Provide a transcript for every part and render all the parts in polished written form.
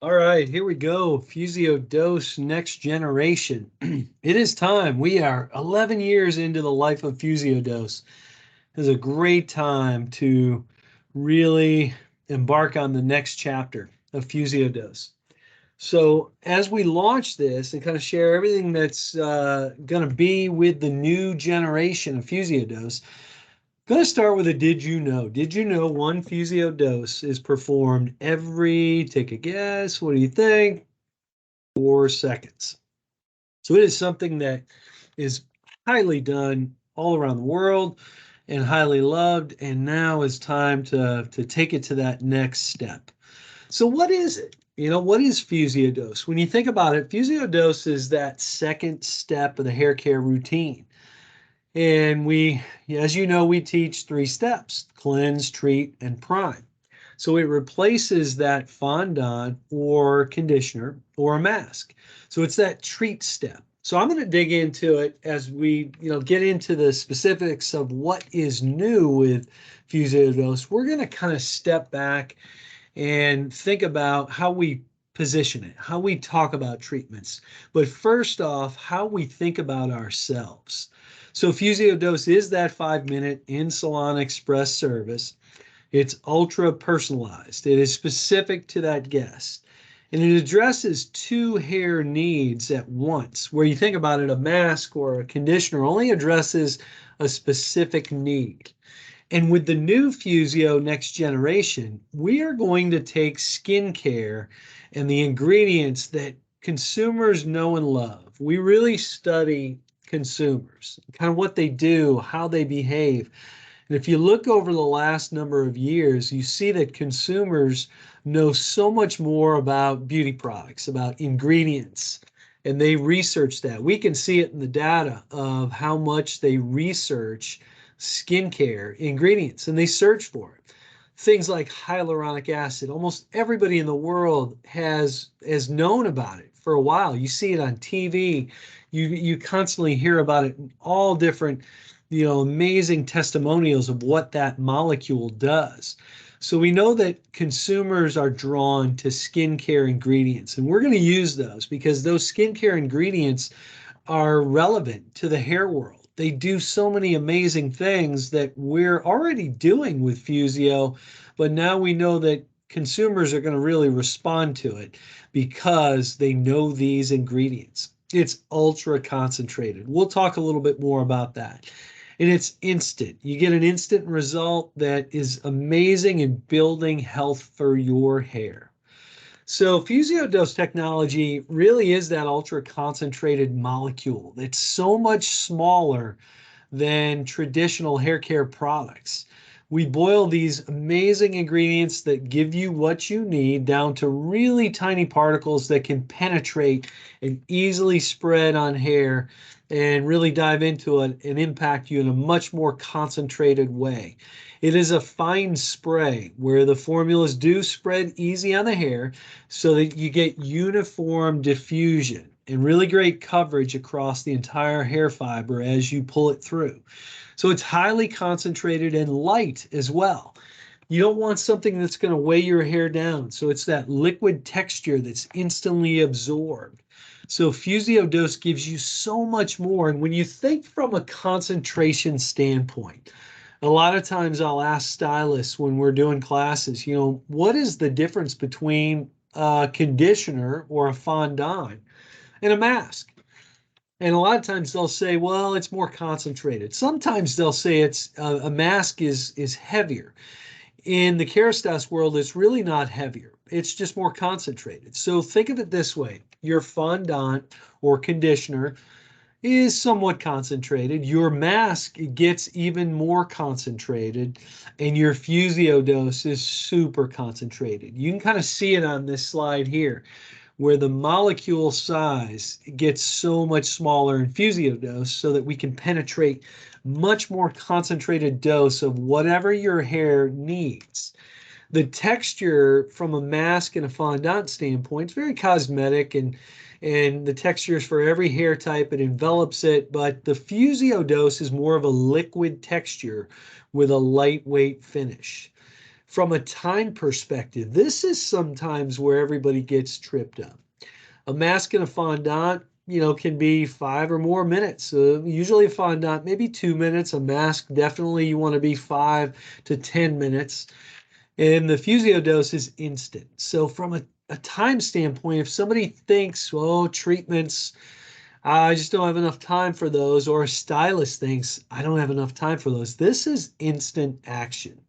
All right, here we go. Fusio Dose Next Generation. It is time. We are 11 years into the life of Fusio Dose. It is a great time to really embark on the next chapter of Fusio Dose. So, as we launch this and kind of share everything that's going to be with the new generation of Fusio Dose, going to start with a did you know? Did you know one Fusio dose is performed every, take a guess, what do you think? 4 seconds. So it is something that is highly done all around the world and highly loved. And now is time to take it to that next step. So what is it? What is Fusiodose? When you think about it, Fusiodose is that second step of the hair care routine. And as you know, we teach 3 steps: cleanse, treat, and prime. So it replaces that fondant or conditioner or a mask. So it's that treat step. So I'm going to dig into it as we, get into the specifics of what is new with Fusiodose. We're going to kind of step back and think about how we position it, how we talk about treatments, but first off, how we think about ourselves. So Fusio Dose is that 5-minute in-salon express service. It's ultra personalized. It is specific to that guest. And it addresses two hair needs at once. Where you think about it, a mask or a conditioner only addresses a specific need. And with the new Fusio Next Generation, we are going to take skincare and the ingredients that consumers know and love. We really study consumers, kind of what they do, how they behave. And if you look over the last number of years, you see that consumers know so much more about beauty products, about ingredients, and they research that. We can see it in the data of how much they research skincare ingredients and they search for it. Things like hyaluronic acid, almost everybody in the world has known about it for a while. You see it on TV. You constantly hear about it in all different, amazing testimonials of what that molecule does. So we know that consumers are drawn to skincare ingredients, and we're going to use those because those skincare ingredients are relevant to the hair world. They do so many amazing things that we're already doing with Fusio, but now we know that consumers are going to really respond to it because they know these ingredients. It's ultra concentrated. We'll talk a little bit more about that. And it's instant. You get an instant result that is amazing in building health for your hair. So Fusio-dose technology really is that ultra concentrated molecule. It's so much smaller than traditional hair care products. We boil these amazing ingredients that give you what you need down to really tiny particles that can penetrate and easily spread on hair and really dive into it and impact you in a much more concentrated way. It is a fine spray where the formulas do spread easy on the hair so that you get uniform diffusion and really great coverage across the entire hair fiber as you pull it through. So it's highly concentrated and light as well. You don't want something that's going to weigh your hair down. So it's that liquid texture that's instantly absorbed. So Fusio Dose gives you so much more. And when you think from a concentration standpoint, a lot of times I'll ask stylists when we're doing classes, what is the difference between a conditioner or a fondant and a mask? And a lot of times they'll say, well, it's more concentrated. Sometimes they'll say it's a mask is heavier. In the Kerastase world, it's really not heavier. It's just more concentrated. So think of it this way. Your fondant or conditioner is somewhat concentrated. Your mask gets even more concentrated, and your Fusio dose is super concentrated. You can kind of see it on this slide here, where the molecule size gets so much smaller in Fusio dose so that we can penetrate much more concentrated dose of whatever your hair needs. The texture from a mask and a fondant standpoint is very cosmetic, and the texture is for every hair type. It envelops it, but the Fusio dose is more of a liquid texture with a lightweight finish. From a time perspective, this is sometimes where everybody gets tripped up. A mask and a fondant, can be 5 or more minutes. Usually a fondant, maybe 2 minutes. A mask, definitely you want to be 5 to 10 minutes. And the Fusio dose is instant. So from a time standpoint, if somebody thinks, oh, treatments, I just don't have enough time for those, or a stylist thinks, I don't have enough time for those, this is instant action.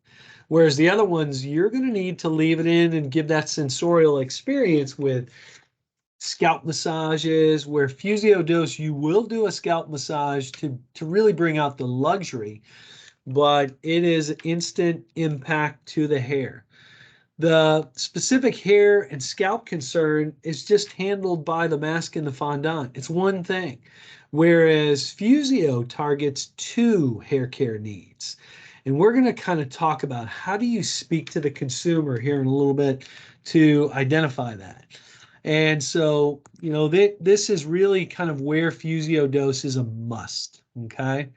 Whereas the other ones, you're going to need to leave it in and give that sensorial experience with scalp massages, where Fusio dose, you will do a scalp massage to really bring out the luxury, but it is instant impact to the hair. The specific hair and scalp concern is just handled by the mask and the fondant. It's one thing. Whereas Fusio targets two hair care needs. And we're going to kind of talk about how do you speak to the consumer here in a little bit to identify that. And so, this is really kind of where Fusio dose is a must. Okay.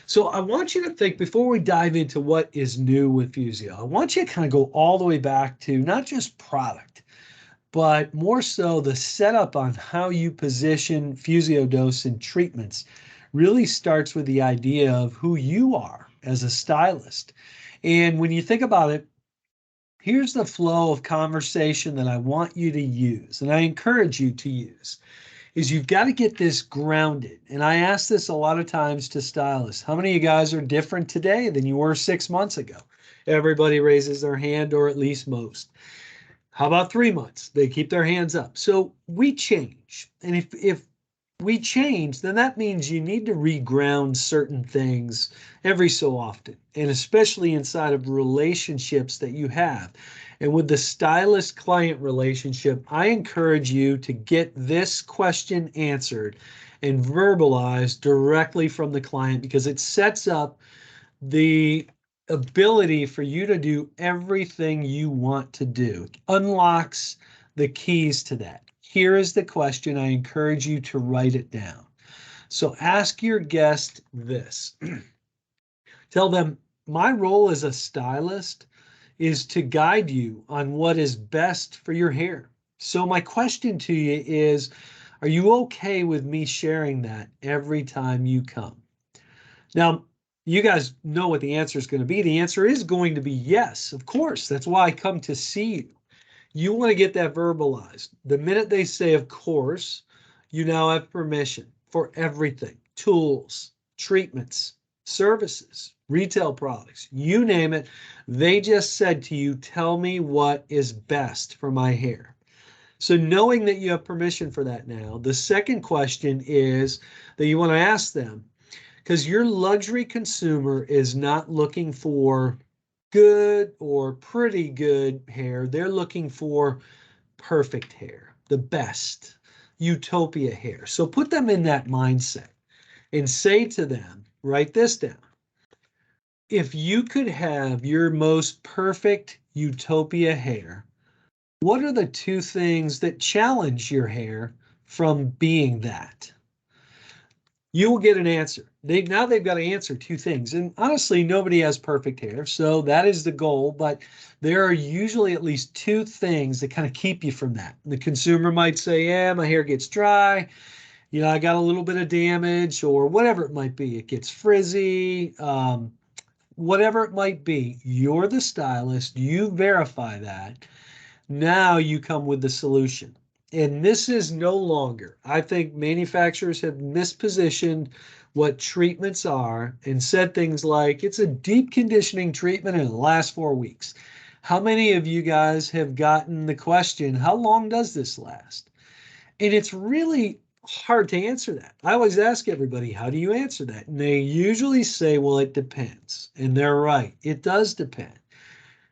So I want you to think, before we dive into what is new with Fusio, I want you to kind of go all the way back to not just product, but more so the setup on how you position Fusio dose in treatments really starts with the idea of who you are as a stylist. And when you think about it, here's the flow of conversation that I want you to use, and I encourage you to use, is you've got to get this grounded. And I ask this a lot of times to stylists. How many of you guys are different today than you were 6 months ago? Everybody raises their hand, or at least most. How about 3 months? They keep their hands up. So we change. And if we change, then that means you need to reground certain things every so often, and especially inside of relationships that you have. And with the stylist client relationship, I encourage you to get this question answered and verbalized directly from the client, because it sets up the ability for you to do everything you want to do, unlocks the keys to that. Here is the question. I encourage you to write it down. So ask your guest this. Tell them, my role as a stylist is to guide you on what is best for your hair. So my question to you is, are you okay with me sharing that every time you come? Now, you guys know what the answer is going to be. The answer is going to be yes, of course. That's why I come to see you. You want to get that verbalized. The minute they say, of course, you now have permission for everything: tools, treatments, services, retail products, you name it. They just said to you, tell me what is best for my hair. So knowing that you have permission for that now, the second question is that you want to ask them, because your luxury consumer is not looking for good or pretty good hair. They're looking for perfect hair, the best, utopia hair. So put them in that mindset and say to them, write this down. If you could have your most perfect utopia hair, what are the two things that challenge your hair from being that? You will get an answer. They've got to answer two things. And honestly, nobody has perfect hair, so that is the goal. But there are usually at least two things that kind of keep you from that. The consumer might say, yeah, my hair gets dry. I got a little bit of damage, or whatever it might be. It gets frizzy, whatever it might be. You're the stylist. You verify that. Now you come with the solution. And this is no longer, I think manufacturers have mispositioned what treatments are and said things like, it's a deep conditioning treatment and it lasts 4 weeks. How many of you guys have gotten the question, how long does this last? And it's really hard to answer that. I always ask everybody, how do you answer that? And they usually say, well, it depends. And they're right. It does depend.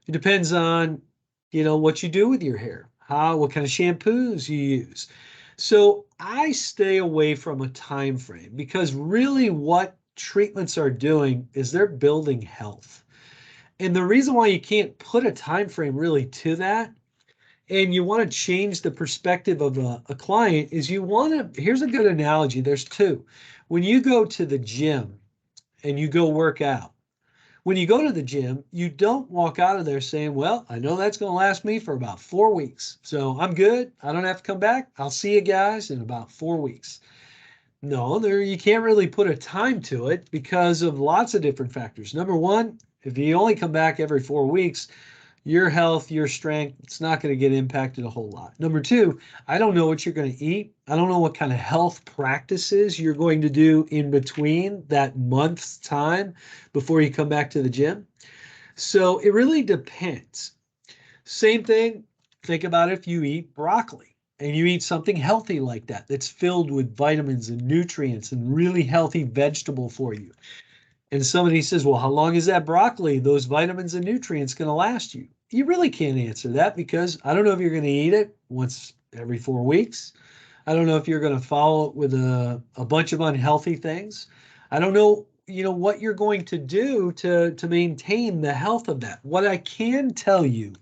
It depends on, what you do with your hair, what kind of shampoos you use. So I stay away from a time frame, because really what treatments are doing is they're building health. And the reason why you can't put a time frame really to that, and you want to change the perspective of a client, is here's a good analogy. There's two. When you go to the gym and you go work out, When you go to the gym, you don't walk out of there saying, well, I know that's going to last me for about 4 weeks. So I'm good. I don't have to come back. I'll see you guys in about 4 weeks. No, you can't really put a time to it because of lots of different factors. Number one, if you only come back every 4 weeks, your health, your strength, it's not going to get impacted a whole lot. Number two, I don't know what you're going to eat. I don't know what kind of health practices you're going to do in between that month's time before you come back to the gym. So it really depends. Same thing, think about if you eat broccoli and you eat something healthy like that, that's filled with vitamins and nutrients and really healthy vegetable for you. And somebody says, well, how long is that broccoli, those vitamins and nutrients going to last you? You really can't answer that because I don't know if you're going to eat it once every 4 weeks. I don't know if you're going to follow it with a bunch of unhealthy things. I don't know, what you're going to do to maintain the health of that. What I can tell you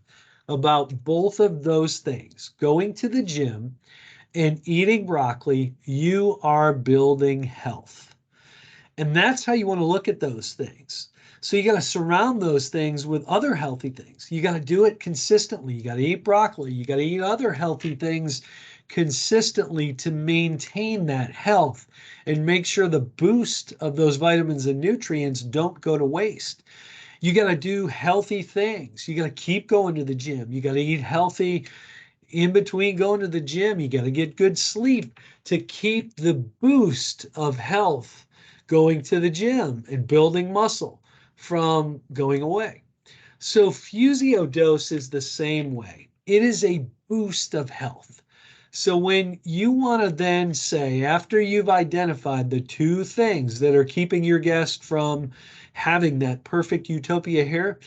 about both of those things, going to the gym and eating broccoli, you are building health. And that's how you want to look at those things. So you got to surround those things with other healthy things. You got to do it consistently. You got to eat broccoli. You got to eat other healthy things consistently to maintain that health and make sure the boost of those vitamins and nutrients don't go to waste. You got to do healthy things. You got to keep going to the gym. You got to eat healthy in between going to the gym. You got to get good sleep to keep the boost of health going to the gym and building muscle from going away. So Fusio dose is the same way. It is a boost of health. So when you want to then say, after you've identified the two things that are keeping your guest from having that perfect utopia hair,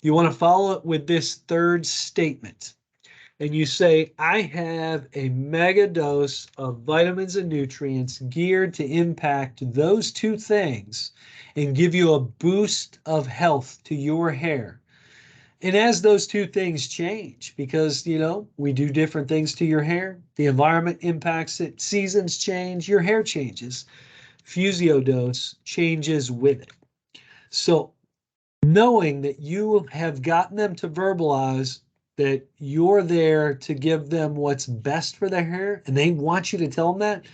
you want to follow it with this third statement. And you say, I have a mega dose of vitamins and nutrients geared to impact those two things and give you a boost of health to your hair. And as those two things change, because, we do different things to your hair, the environment impacts it, seasons change, your hair changes, Fusio dose changes with it. So knowing that you have gotten them to verbalize that you're there to give them what's best for their hair, and they want you to tell them that,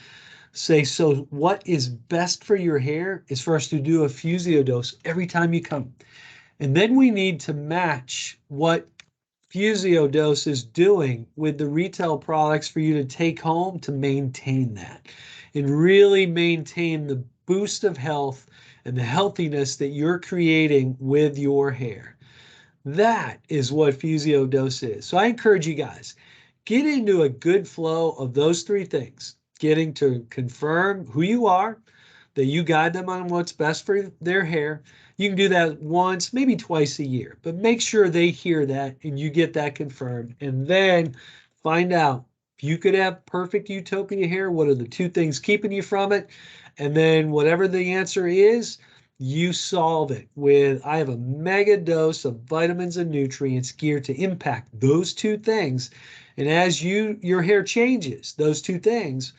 say, so what is best for your hair is for us to do a Fusio dose every time you come. And then we need to match what Fusio dose is doing with the retail products for you to take home to maintain that and really maintain the boost of health and the healthiness that you're creating with your hair. That is what Fusio dose is. So I encourage you guys, get into a good flow of those three things, getting to confirm who you are, that you guide them on what's best for their hair. You can do that once, maybe twice a year, but make sure they hear that and you get that confirmed. And then find out if you could have perfect utopia hair, what are the two things keeping you from it? And then whatever the answer is, you solve it with, I have a mega dose of vitamins and nutrients geared to impact those two things. And as your hair changes, those two things,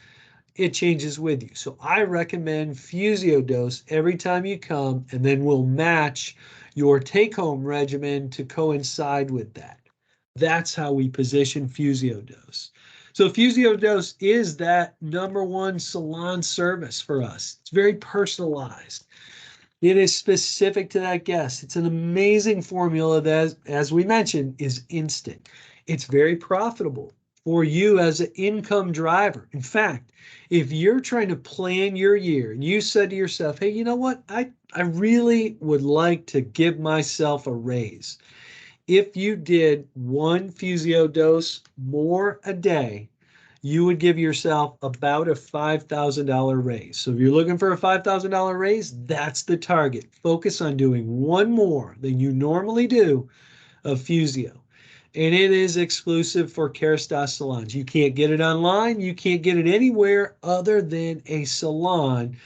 it changes with you. So I recommend Fusio dose every time you come, and then we'll match your take-home regimen to coincide with that. That's how we position Fusio dose. So Fusio dose is that number one salon service for us. It's very personalized. It is specific to that guest. It's an amazing formula that, as we mentioned, is instant. It's very profitable for you as an income driver. In fact, if you're trying to plan your year and you said to yourself, hey, you know what? I really would like to give myself a raise. If you did one Fusio dose more a day, you would give yourself about a $5,000 raise. So if you're looking for a $5,000 raise, that's the target. Focus on doing one more than you normally do of Fusio. And it is exclusive for Kerastase salons. You can't get it online. You can't get it anywhere other than a salon.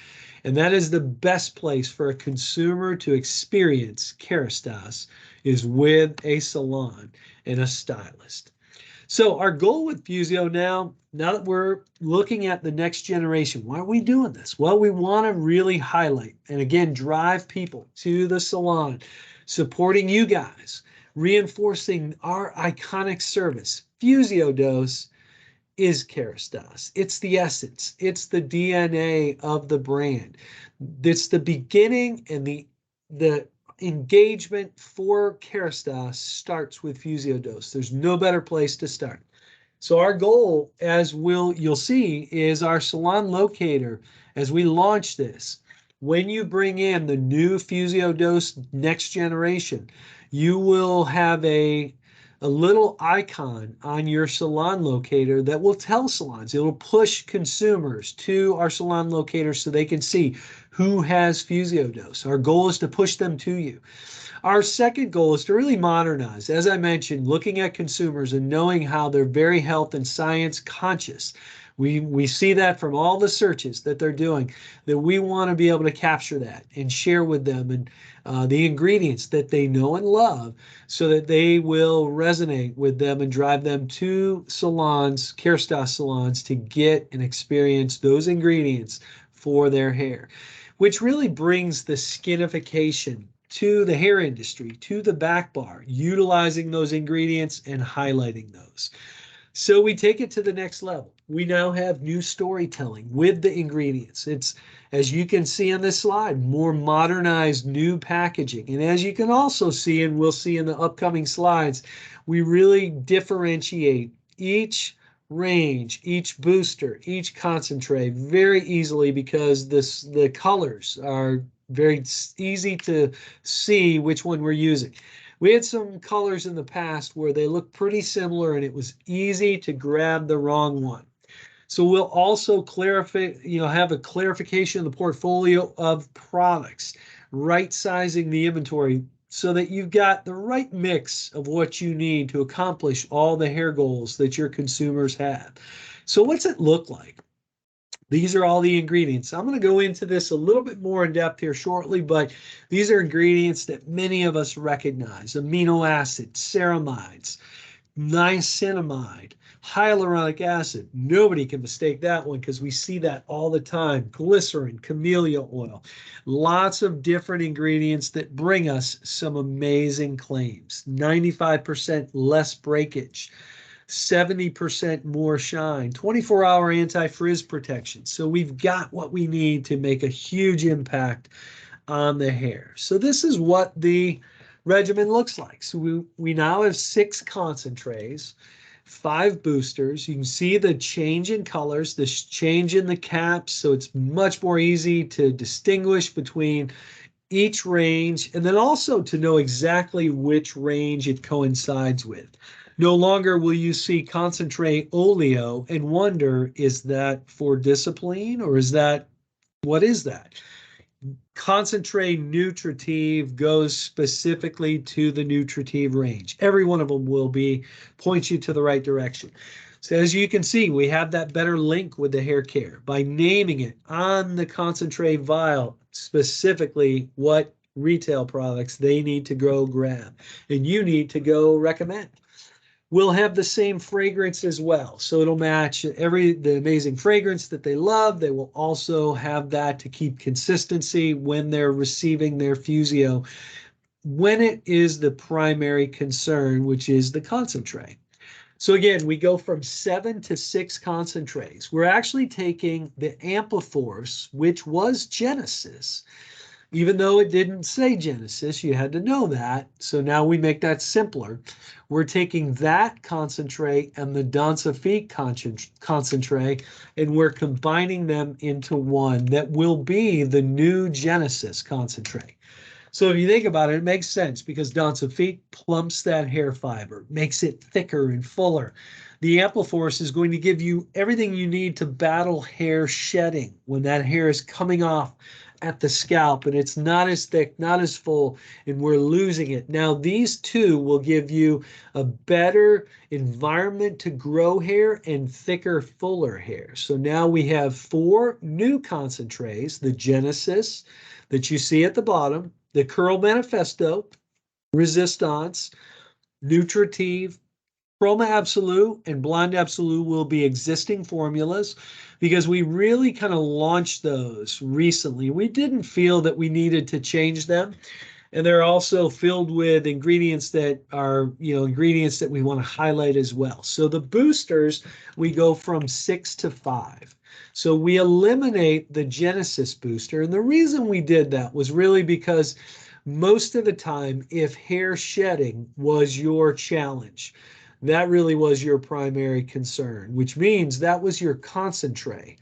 And that is the best place for a consumer to experience Kerastase is with a salon and a stylist. So our goal with Fusio now now that we're looking at the next generation, why are we doing this? Well, we want to really highlight and again drive people to the salon, supporting you guys, reinforcing our iconic service. Fusio Dose is Kerastase. It's the essence. It's the DNA of the brand. It's the beginning, and the engagement for Kerastase starts with Fusio Dose. There's no better place to start. So our goal, as you'll see, is our salon locator as we launch this. When you bring in the new Fusio Dose next generation, you will have a little icon on your salon locator that will tell salons. It'll push consumers to our salon locator so they can see who has Fusio Dose. Our goal is to push them to you. Our second goal is to really modernize, as I mentioned, looking at consumers and knowing how they're very health and science conscious. We see that from all the searches that they're doing, that we want to be able to capture that and share with them and the ingredients that they know and love so that they will resonate with them and drive them to salons, Kerastase salons, to get and experience those ingredients for their hair, which really brings the skinification to the hair industry, to the back bar, utilizing those ingredients and highlighting those. So we take it to the next level. We now have new storytelling with the ingredients. It's, as you can see on this slide, more modernized new packaging. And as you can also see, and we'll see in the upcoming slides, we really differentiate each range, each booster, each concentrate very easily because the colors are very easy to see which one we're using. We had some colors in the past where they looked pretty similar and it was easy to grab the wrong one. So we'll also clarify, have a clarification of the portfolio of products, right sizing the inventory so that you've got the right mix of what you need to accomplish all the hair goals that your consumers have. So what's it look like? These are all the ingredients. I'm going to go into this a little bit more in depth here shortly, but these are ingredients that many of us recognize. Amino acids, ceramides, niacinamide, hyaluronic acid. Nobody can mistake that one because we see that all the time. Glycerin, camellia oil, lots of different ingredients that bring us some amazing claims. 95% less breakage. 70% more shine, 24-hour anti-frizz protection. So we've got what we need to make a huge impact on the hair. So this is what the regimen looks like. So we now have 6 concentrates, 5 boosters. You can see the change in colors, the change in the caps. So it's much more easy to distinguish between each range and then also to know exactly which range it coincides with. No longer will you see concentrate oleo and wonder, is that for discipline or what is that? Concentrate nutritive goes specifically to the nutritive range. Every one of them will point you to the right direction. So as you can see, we have that better link with the hair care by naming it on the concentrate vial, specifically what retail products they need to go grab and you need to go recommend. We'll have the same fragrance as well. So it'll match the amazing fragrance that they love. They will also have that to keep consistency when they're receiving their Fusio, when it is the primary concern, which is the concentrate. So again, we go from 7 to 6 concentrates. We're actually taking the Ampliforce, which was Genesis. Even though it didn't say Genesis, you had to know that. So now we make that simpler. We're taking that concentrate and the Dansafique concentrate, and we're combining them into one that will be the new Genesis concentrate. So if you think about it, it makes sense because Dansafique plumps that hair fiber, makes it thicker and fuller. The Ampliforce is going to give you everything you need to battle hair shedding when that hair is coming off at the scalp and it's not as thick, not as full, and we're losing it. Now, these two will give you a better environment to grow hair and thicker, fuller hair. So now we have 4 new concentrates, the Genesis that you see at the bottom, the Curl Manifesto, Resistance, Nutritive, Chroma Absolute and Blonde Absolute will be existing formulas because we really kind of launched those recently. We didn't feel that we needed to change them. And they're also filled with ingredients that are, ingredients that we want to highlight as well. So the boosters, we go from 6 to 5. So we eliminate the Genesis booster. And the reason we did that was really because most of the time, if hair shedding was your challenge, that really was your primary concern, which means that was your concentrate.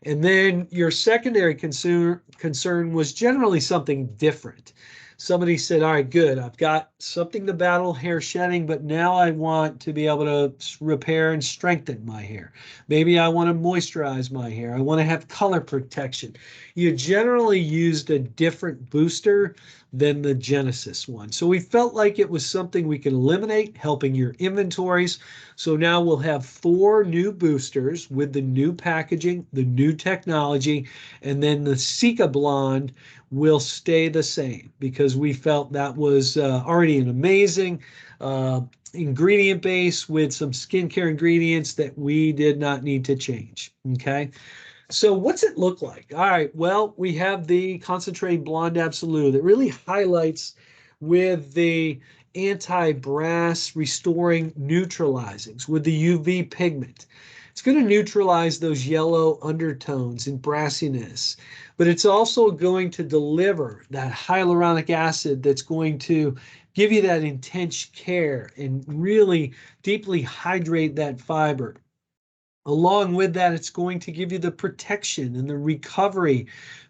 And then your secondary concern was generally something different. Somebody said, all right, good, I've got something to battle hair shedding, but now I want to be able to repair and strengthen my hair. Maybe I want to moisturize my hair. I want to have color protection. You generally used a different booster than the Genesis one. So we felt like it was something we could eliminate, helping your inventories. So now we'll have 4 new boosters with the new packaging, the new technology, and then the Sika Blonde will stay the same because we felt that was already an amazing ingredient base with some skincare ingredients that we did not need to change. Okay. So what's it look like? All right, well, we have the Concentrate Blonde Absolute that really highlights with the anti-brass restoring neutralizings with the UV pigment. It's going to neutralize those yellow undertones and brassiness, but it's also going to deliver that hyaluronic acid that's going to give you that intense care and really deeply hydrate that fiber. Along with that, it's going to give you the protection and the recovery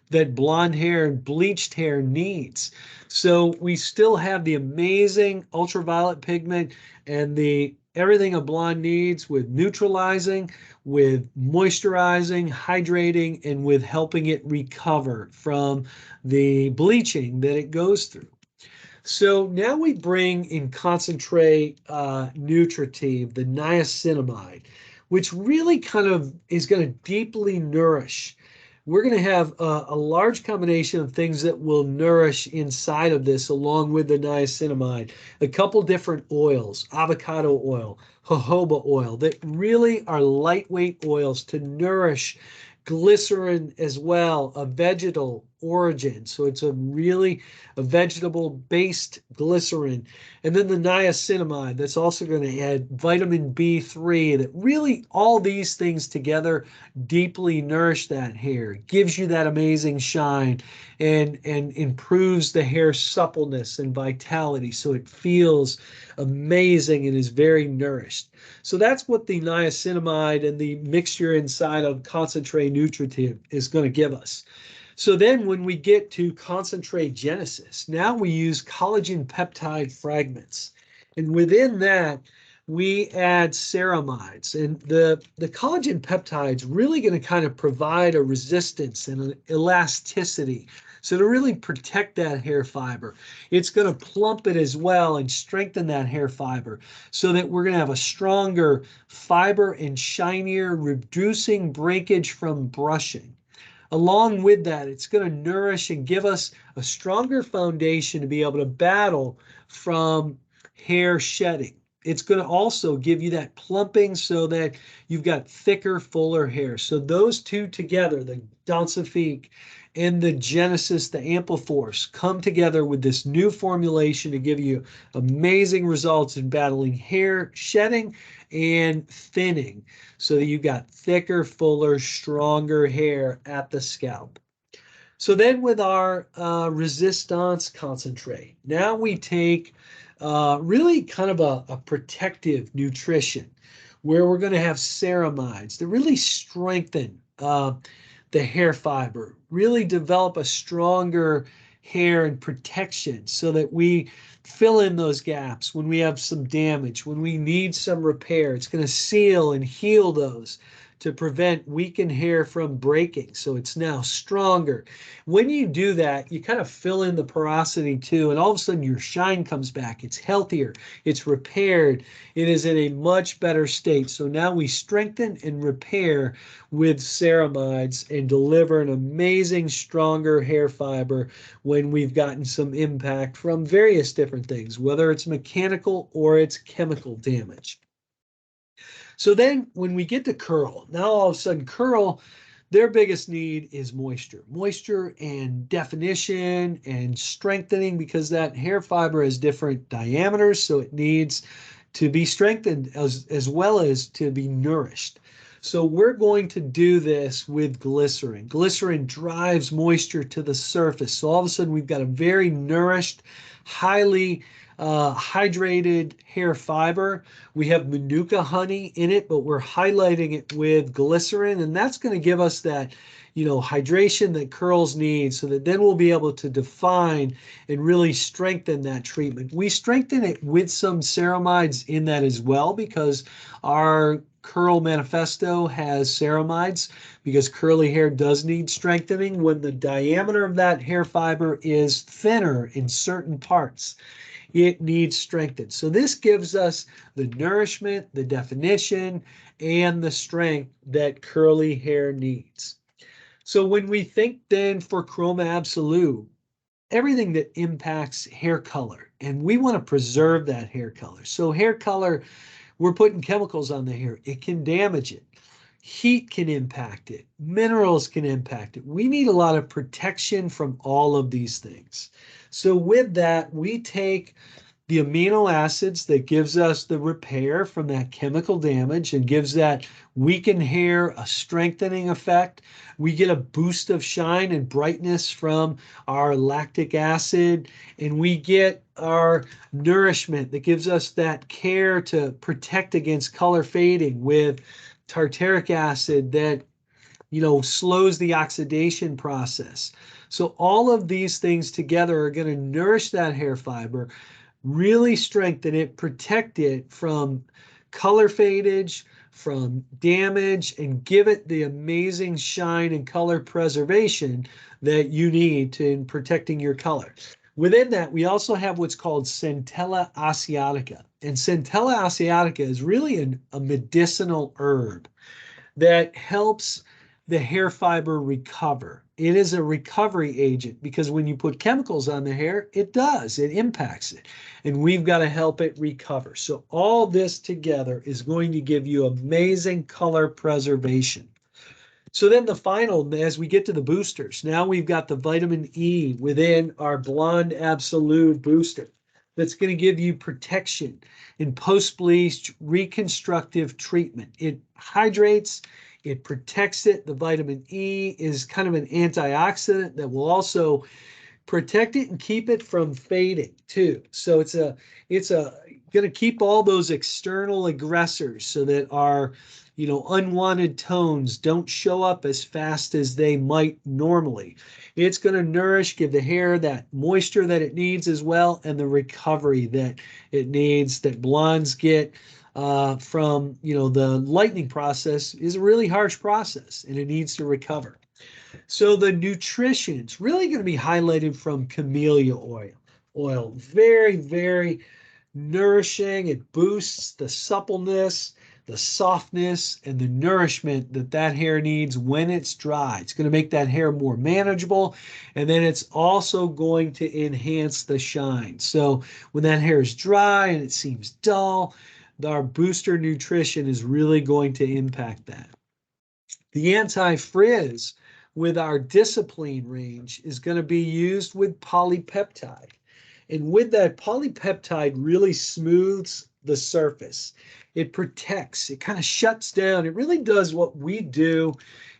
that blonde hair and bleached hair needs. So we still have the amazing ultraviolet pigment and the everything a blonde needs with neutralizing, with moisturizing, hydrating, and with helping it recover from the bleaching that it goes through. So now we bring in concentrate nutritive, the niacinamide, which really kind of is going to deeply nourish. We're going to have a large combination of things that will nourish inside of this, along with the niacinamide. A couple different oils, avocado oil, jojoba oil, that really are lightweight oils to nourish. Glycerin as well, a vegetal origin. So it's a vegetable-based glycerin. And then the niacinamide, that's also going to add vitamin B3, that really all these things together deeply nourish that hair, gives you that amazing shine, and improves the hair suppleness and vitality so it feels amazing and is very nourished. So that's what the niacinamide and the mixture inside of concentrate nutritive is going to give us. So then when we get to concentrate Genesis, now we use collagen peptide fragments. And within that, we add ceramides. And the collagen peptides really going to kind of provide a resistance and an elasticity. So to really protect that hair fiber, it's going to plump it as well and strengthen that hair fiber so that we're going to have a stronger fiber and shinier, reducing breakage from brushing. Along with that, it's going to nourish and give us a stronger foundation to be able to battle from hair shedding. It's going to also give you that plumping so that you've got thicker, fuller hair. So those two together, the Densifique and the Genesis, the Ampliforce, come together with this new formulation to give you amazing results in battling hair shedding and thinning so that you've got thicker, fuller, stronger hair at the scalp. So then with our resistance concentrate, now we take really kind of a protective nutrition where we're going to have ceramides to really strengthen the hair fiber, really develop a stronger hair and protection so that we fill in those gaps when we have some damage, when we need some repair. It's going to seal and heal those to prevent weakened hair from breaking. So it's now stronger. When you do that, you kind of fill in the porosity too, and all of a sudden your shine comes back. It's healthier, it's repaired, it is in a much better state. So now we strengthen and repair with ceramides and deliver an amazing, stronger hair fiber when we've gotten some impact from various different things, whether it's mechanical or it's chemical damage. So then when we get to curl, now all of a sudden curl, their biggest need is moisture. Moisture and definition and strengthening, because that hair fiber has different diameters, so it needs to be strengthened as well as to be nourished. So we're going to do this with glycerin. Glycerin drives moisture to the surface. So all of a sudden we've got a very nourished, highly hydrated hair fiber. We have manuka honey in it, but we're highlighting it with glycerin, and that's going to give us that, hydration that curls need, so that then we'll be able to define and really strengthen that treatment. We strengthen it with some ceramides in that as well, because our Curl Manifesto has ceramides, because curly hair does need strengthening when the diameter of that hair fiber is thinner in certain parts. It needs strengthened. So this gives us the nourishment, the definition, and the strength that curly hair needs. So when we think then for Chroma Absolute, everything that impacts hair color, and we want to preserve that hair color. So hair color, we're putting chemicals on the hair. It can damage it. Heat can impact it. Minerals can impact it. We need a lot of protection from all of these things. So with that, we take the amino acids that gives us the repair from that chemical damage and gives that weakened hair a strengthening effect. We get a boost of shine and brightness from our lactic acid, and we get our nourishment that gives us that care to protect against color fading with tartaric acid that slows the oxidation process. So all of these things together are going to nourish that hair fiber, really strengthen it, protect it from color fadage, from damage, and give it the amazing shine and color preservation that you need in protecting your color. Within that, we also have what's called Centella asiatica. And Centella asiatica is really a medicinal herb that helps the hair fiber recover. It is a recovery agent, because when you put chemicals on the hair, it impacts it. And we've got to help it recover. So all this together is going to give you amazing color preservation. So then the final, as we get to the boosters, now we've got the vitamin E within our Blonde Absolute booster that's going to give you protection in post-bleach reconstructive treatment. It hydrates, it protects it. The vitamin E is kind of an antioxidant that will also protect it and keep it from fading too. So it's going to keep all those external aggressors so that our unwanted tones don't show up as fast as they might normally. It's going to nourish, give the hair that moisture that it needs as well, and the recovery that it needs, that blondes get from the lightening process is a really harsh process, and it needs to recover. So the nutrition is really going to be highlighted from camellia oil. Very, very nourishing. It boosts the suppleness, the softness, and the nourishment that hair needs when it's dry. It's going to make that hair more manageable, and then it's also going to enhance the shine. So when that hair is dry and it seems dull, our booster nutrition is really going to impact that. The anti-frizz with our Discipline range is going to be used with polypeptide. And with that, polypeptide really smooths the surface. It protects, it kind of shuts down. It really does what we do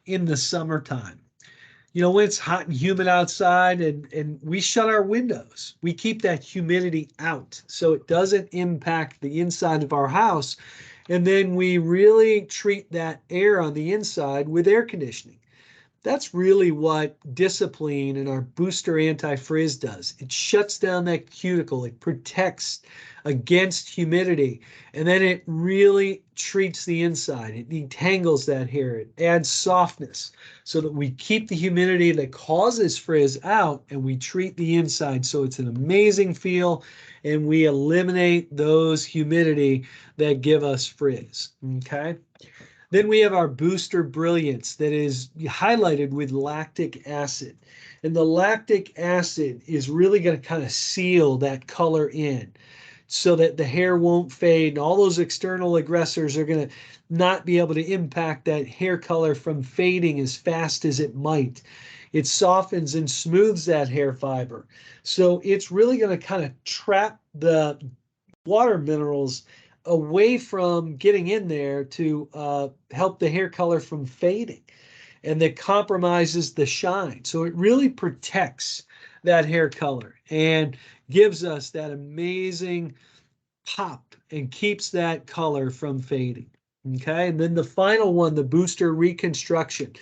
in the summertime. When it's hot and humid outside and we shut our windows, we keep that humidity out so it doesn't impact the inside of our house. And then we really treat that air on the inside with air conditioning. That's really what Discipline and our booster anti-frizz does. It shuts down that cuticle. It protects against humidity. And then it really treats the inside. It detangles that hair. It adds softness so that we keep the humidity that causes frizz out, and we treat the inside so it's an amazing feel, and we eliminate those humidity that give us frizz. Okay. Then we have our Booster Brilliance that is highlighted with lactic acid. And the lactic acid is really going to kind of seal that color in so that the hair won't fade, and all those external aggressors are going to not be able to impact that hair color from fading as fast as it might. It softens and smooths that hair fiber. So it's really going to kind of trap the water minerals away from getting in there to help the hair color from fading, and that compromises the shine. So it really protects that hair color and gives us that amazing pop and keeps that color from fading. Okay, and then the final one, the booster reconstruction,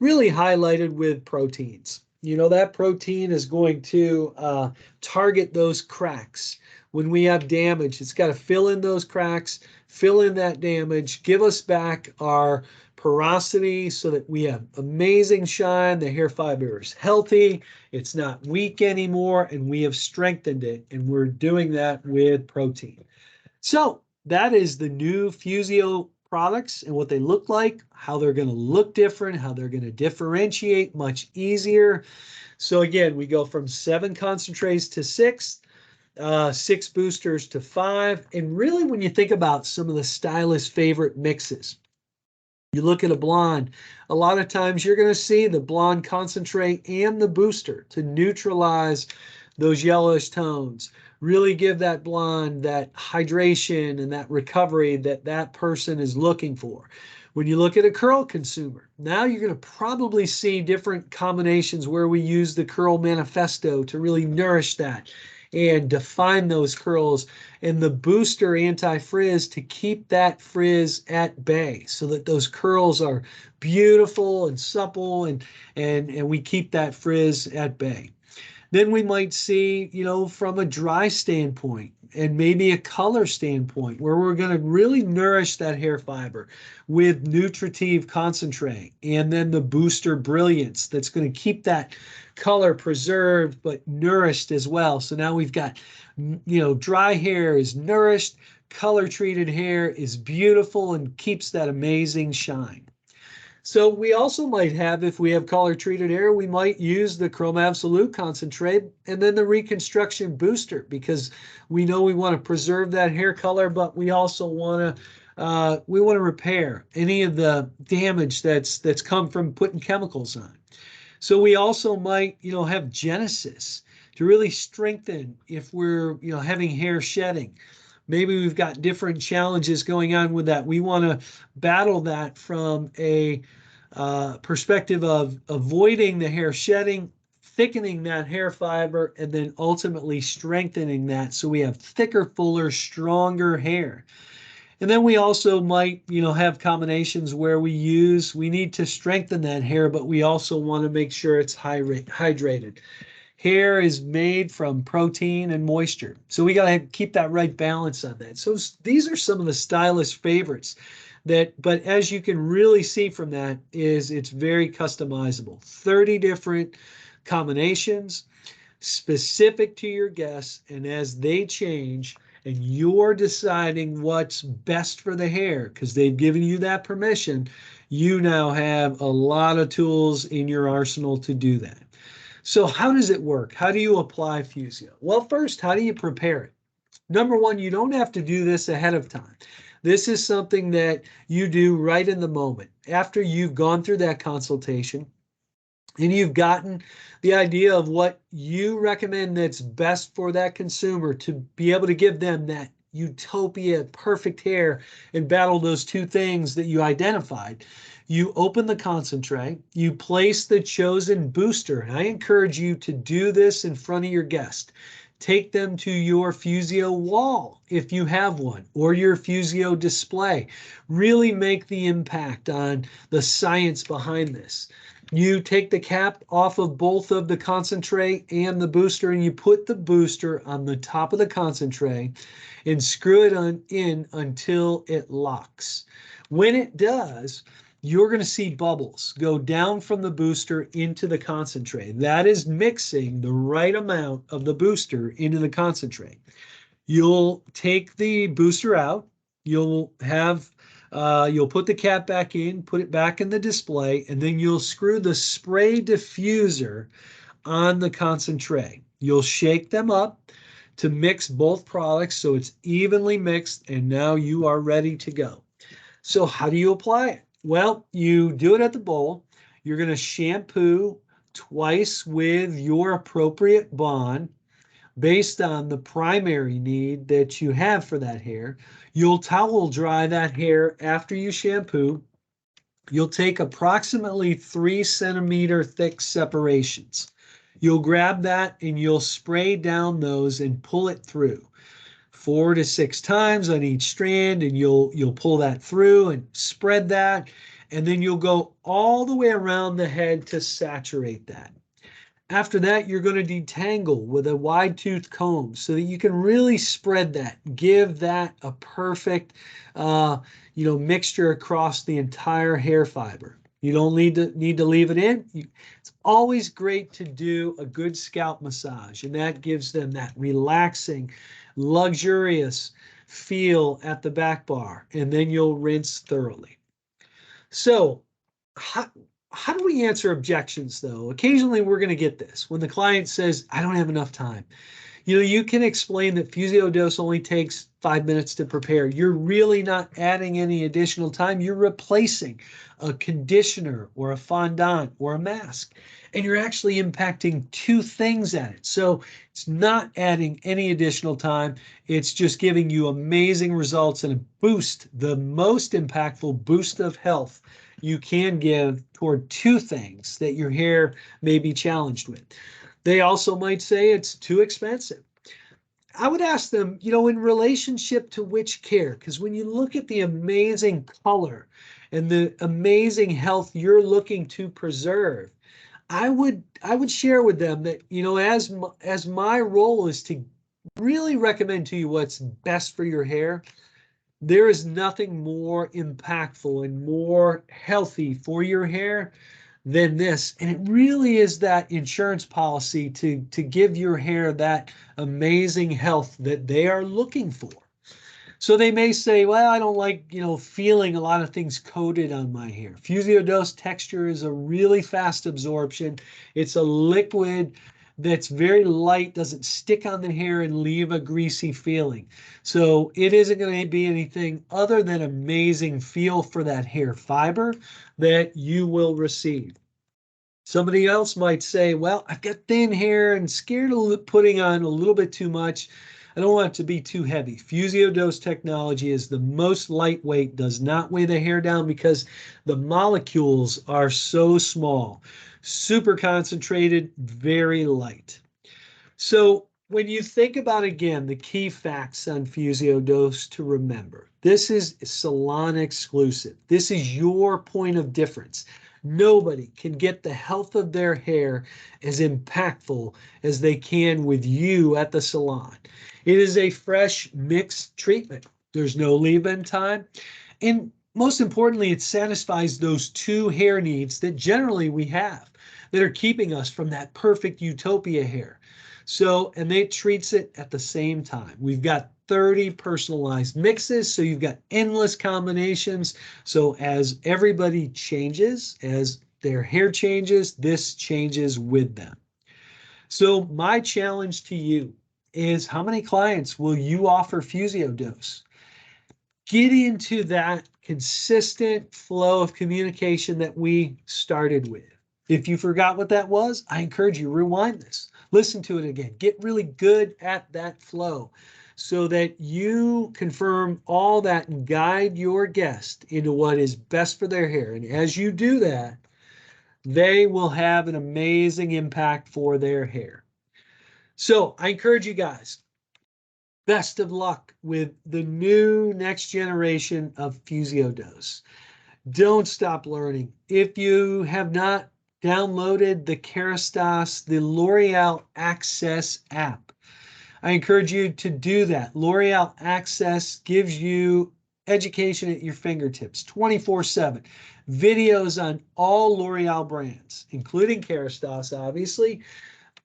really highlighted with proteins. You know, that protein is going to target those cracks. When we have damage, it's got to fill in those cracks, fill in that damage, give us back our porosity so that we have amazing shine. The hair fiber is healthy, it's not weak anymore, and we have strengthened it. And we're doing that with protein. So that is the new Fusio products and what they look like, how they're going to look different, how they're going to differentiate much easier. So again, we go from 7 concentrates to 6, 6 boosters to 5. And really, when you think about some of the stylist favorite mixes, you look at a blonde, a lot of times you're going to see the blonde concentrate and the booster to neutralize those yellowish tones, really give that blonde that hydration and that recovery that that person is looking for. When you look at a curl consumer, now you're going to probably see different combinations where we use the curl manifesto to really nourish that and define those curls, and the booster anti-frizz to keep that frizz at bay so that those curls are beautiful and supple, and we keep that frizz at bay. Then we might see, you know, from a dry standpoint and maybe a color standpoint, where we're going to really nourish that hair fiber with nutritive concentrate, and then the booster brilliance that's going to keep that color preserved but nourished as well. So now we've got, you know, dry hair is nourished, color treated hair is beautiful and keeps that amazing shine. So we also might have, if we have color treated hair, we might use the Chrome Absolute concentrate and then the reconstruction booster, because we know we want to preserve that hair color, but we also want to repair any of the damage that's come from putting chemicals on. So we also might, you know, have Genesis to really strengthen if we're, you know, having hair shedding. Maybe we've got different challenges going on with that. We want to battle that from a perspective of avoiding the hair shedding, thickening that hair fiber, and then ultimately strengthening that so we have thicker, fuller, stronger hair. And then we also might, you know, have combinations where we need to strengthen that hair, but we also want to make sure it's hydrated. Hair is made from protein and moisture, so we got to keep that right balance on that. So these are some of the stylist favorites that, but as you can really see from that, is it's very customizable. 30 different combinations specific to your guests, and as they change and you're deciding what's best for the hair because they've given you that permission, you now have a lot of tools in your arsenal to do that. So how does it work? How do you apply Fusio? Well, first, how do you prepare it? Number one, you don't have to do this ahead of time. This is something that you do right in the moment after you've gone through that consultation and you've gotten the idea of what you recommend that's best for that consumer to be able to give them that utopia perfect hair and battle those two things that you identified. You open the concentrate, you place the chosen booster, and I encourage you to do this in front of your guest. Take them to your Fusio wall if you have one, or your Fusio display. Really make the impact on the science behind this. You take the cap off of both of the concentrate and the booster, and you put the booster on the top of the concentrate and screw it in until it locks. When it does, you're going to see bubbles go down from the booster into the concentrate. That is mixing the right amount of the booster into the concentrate. You'll take the booster out. You'll put the cap back in, put it back in the display, and then you'll screw the spray diffuser on the concentrate. You'll shake them up to mix both products so it's evenly mixed, and now you are ready to go. So how do you apply it? Well, you do it at the bowl. You're going to shampoo twice with your appropriate bond based on the primary need that you have for that hair. You'll towel dry that hair after you shampoo. You'll take approximately 3 centimeter thick separations. You'll grab that and you'll spray down those and pull it through 4 to 6 times on each strand, and you'll pull that through and spread that, and then you'll go all the way around the head to saturate that. After that, you're going to detangle with a wide tooth comb so that you can really spread that, give that a perfect, mixture across the entire hair fiber. You don't need to leave it in. It's always great to do a good scalp massage, and that gives them that relaxing, luxurious feel at the back bar, and then you'll rinse thoroughly. So, how do we answer objections, though? Occasionally we're going to get this when the client says, I don't have enough time. You can explain that Fusio dose only takes 5 minutes to prepare. You're really not adding any additional time. You're replacing a conditioner or a fondant or a mask, and you're actually impacting two things at it. So it's not adding any additional time. It's just giving you amazing results and a boost, the most impactful boost of health you can give toward two things that your hair may be challenged with. They also might say it's too expensive. I would ask them, in relationship to which care, because when you look at the amazing color and the amazing health you're looking to preserve, I would share with them that, as my role is to really recommend to you what's best for your hair, there is nothing more impactful and more healthy for your hair than this. And it really is that insurance policy to give your hair that amazing health that they are looking for. So they may say, well, I don't like, feeling a lot of things coated on my hair. Fusio dose texture is a really fast absorption. It's a liquid that's very light, doesn't stick on the hair and leave a greasy feeling. So it isn't going to be anything other than amazing feel for that hair fiber that you will receive. Somebody else might say, well, I've got thin hair and scared of putting on a little bit too much. I don't want it to be too heavy. Fusio dose technology is the most lightweight, does not weigh the hair down because the molecules are so small, super concentrated, very light. So when you think about, again, the key facts on Fusio dose to remember, this is salon exclusive. This is your point of difference. Nobody can get the health of their hair as impactful as they can with you at the salon. It is a fresh mixed treatment. There's no leave-in time. And most importantly, it satisfies those two hair needs that generally we have that are keeping us from that perfect utopia hair. So, and it treats it at the same time. We've got 30 personalized mixes, so you've got endless combinations. So as everybody changes, as their hair changes, this changes with them. So my challenge to you is, how many clients will you offer Fusio dose? Get into that consistent flow of communication that we started with. If you forgot what that was, I encourage you, rewind this. Listen to it again. Get really good at that flow so that you confirm all that and guide your guest into what is best for their hair. And as you do that, they will have an amazing impact for their hair. So I encourage you guys, best of luck with the new next generation of Fusio dose. Don't stop learning. If you have not downloaded the Kerastase, the L'Oreal Access app, I encourage you to do that. L'Oreal Access gives you education at your fingertips 24/7. Videos on all L'Oreal brands, including Kerastase, obviously,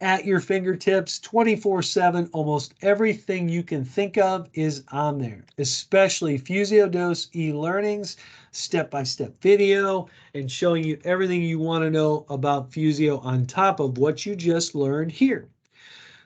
at your fingertips 24/7. Almost everything you can think of is on there, especially Fusio dose e-learnings, step-by-step video, and showing you everything you want to know about Fusio on top of what you just learned here.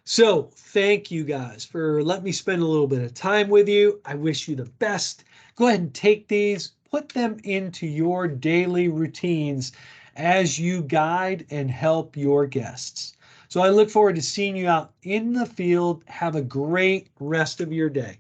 So thank you guys for letting me spend a little bit of time with you. I wish you the best. Go ahead and take these, put them into your daily routines as you guide and help your guests. So I look forward to seeing you out in the field. Have a great rest of your day.